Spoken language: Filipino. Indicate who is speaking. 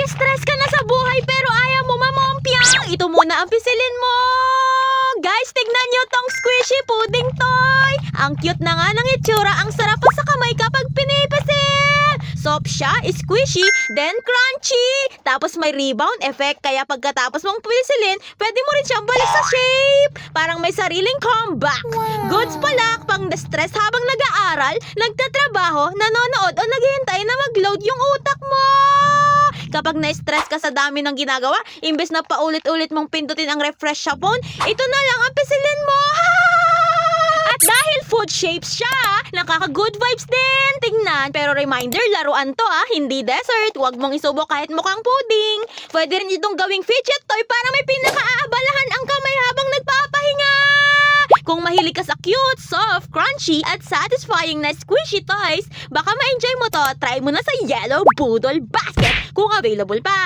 Speaker 1: Stress ka na sa buhay pero ayaw mo mamompiang. Ito muna ang pisilin mo. Guys, tignan nyo tong squishy pudding toy. Ang cute na nga ng itsura. Ang sarap pa sa kamay kapag pinipisil. Soft siya, squishy, then crunchy. Tapos may rebound effect. Kaya pagkatapos mong pisilin, pwede mo rin siyang balik sa shape. Parang may sariling comeback. Goods pala pang na-stress habang nag-aaral, nagtatrabaho, nanonood o naghihintay na mag-load yung utak mo. Kapag na-stress ka sa dami ng ginagawa, imbes na paulit-ulit mong pindutin ang refresh sa phone, ito na lang ang pisilin mo. At dahil food shapes siya, nakaka-good vibes din. Tingnan. Pero reminder, laruan to hindi dessert. Huwag mong isubok kahit mukhang pudding. Pwede rin itong gawing fidget toy para may pinaka-aabalahan ang kamay habang nagpapahinga. Kung mahilig ka sa cute, soft, crunchy, at satisfying na squishy toys, baka ma-enjoy mo to. Try mo na sa Yellow Boodle Basket kung available pa.